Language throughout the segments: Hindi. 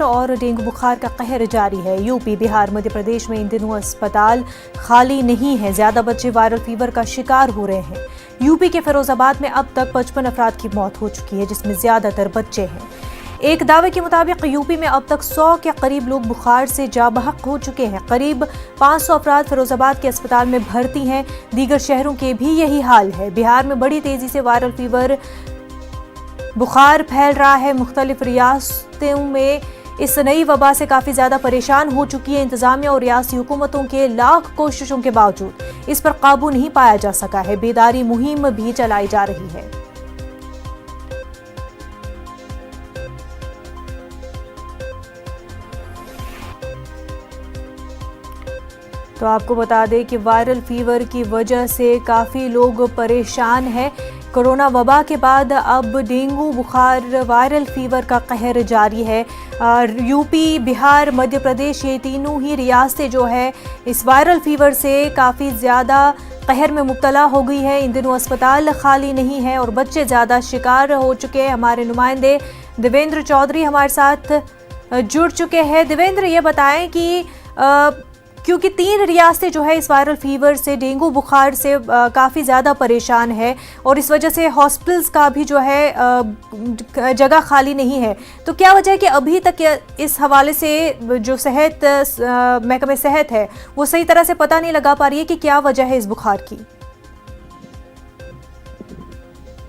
और डेंगू बुखार का कहर जारी है। यूपी, बिहार, मध्य प्रदेश में इन दिनों अस्पताल खाली नहीं है। ज्यादा बच्चे वायरल फीवर का शिकार हो रहे हैं। यूपी के फिरोजाबाद में अब तक 55 अफराद की मौत हो चुकी है, जिसमें ज्यादातर बच्चे हैं। एक दावे के मुताबिक यूपी में अब तक 100 के करीब लोग बुखार से जाबहक हो चुके हैं। करीब 500 अफराद फिरोजाबाद के अस्पताल में भर्ती हैं। दीगर शहरों के भी यही हाल है। बिहार में बड़ी तेजी से वायरल फीवर बुखार फैल रहा है। मुख्तलिफ रियासतों में इस नई वबा से काफी ज्यादा परेशान हो चुकी है। इंतजामिया और रियासती हुकूमतों के लाख कोशिशों के बावजूद इस पर काबू नहीं पाया जा सका है। बेदारी मुहिम भी चलाई जा रही है। तो आपको बता दें कि वायरल फीवर की वजह से काफ़ी लोग परेशान हैं। कोरोना वबा के बाद अब डेंगू बुखार, वायरल फीवर का कहर जारी है। यूपी, बिहार, मध्य प्रदेश, ये तीनों ही रियासतें जो है इस वायरल फीवर से काफ़ी ज़्यादा कहर में मुब्तला हो गई है। इन दिनों अस्पताल खाली नहीं है और बच्चे ज़्यादा शिकार हो चुके हैं। हमारे नुमाइंदे देवेंद्र चौधरी हमारे साथ जुड़ चुके हैं। देवेंद्र, ये बताएं कि क्योंकि 3 रियासतें जो है इस वायरल फीवर से, डेंगू बुखार से काफ़ी ज़्यादा परेशान है और इस वजह से हॉस्पिटल्स का भी जो है जगह खाली नहीं है, तो क्या वजह है कि अभी तक इस हवाले से जो महकमे सेहत है वो सही तरह से पता नहीं लगा पा रही है कि क्या वजह है इस बुखार की?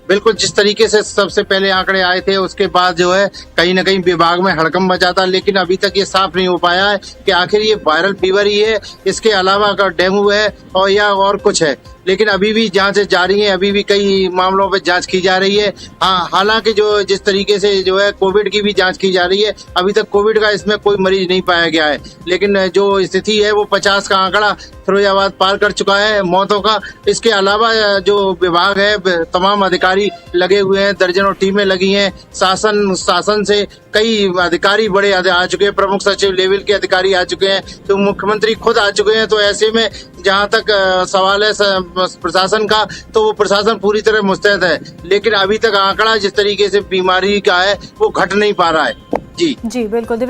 बिल्कुल, जिस तरीके से सबसे पहले आंकड़े आए थे उसके बाद जो है कहीं ना कहीं विभाग में हड़कंप मचा था, लेकिन अभी तक ये साफ नहीं हो पाया है कि आखिर ये वायरल फीवर ही है, इसके अलावा अगर डेंगू है और या और कुछ है। लेकिन अभी भी जांचें जारी हैं, अभी भी कई मामलों पे जांच की जा रही है। हाँ, हालांकि जो जिस तरीके से जो है कोविड की भी जांच की जा रही है, अभी तक कोविड का इसमें कोई मरीज नहीं पाया गया है। लेकिन जो स्थिति है वो 50 का आंकड़ा फिरोजाबाद पार कर चुका है मौतों का। इसके अलावा जो विभाग है, तमाम अधिकारी लगे हुए हैं, दर्जनों टीमें लगी हैं। शासन से कई अधिकारी बड़े आ चुके हैं, प्रमुख सचिव लेवल के अधिकारी आ चुके हैं, तो मुख्यमंत्री खुद आ चुके हैं। तो ऐसे में जहां तक सवाल है प्रशासन का, तो वो प्रशासन पूरी तरह मुस्तैद है, लेकिन अभी तक आंकड़ा जिस तरीके से बीमारी का है वो घट नहीं पा रहा है। जी बिल्कुल।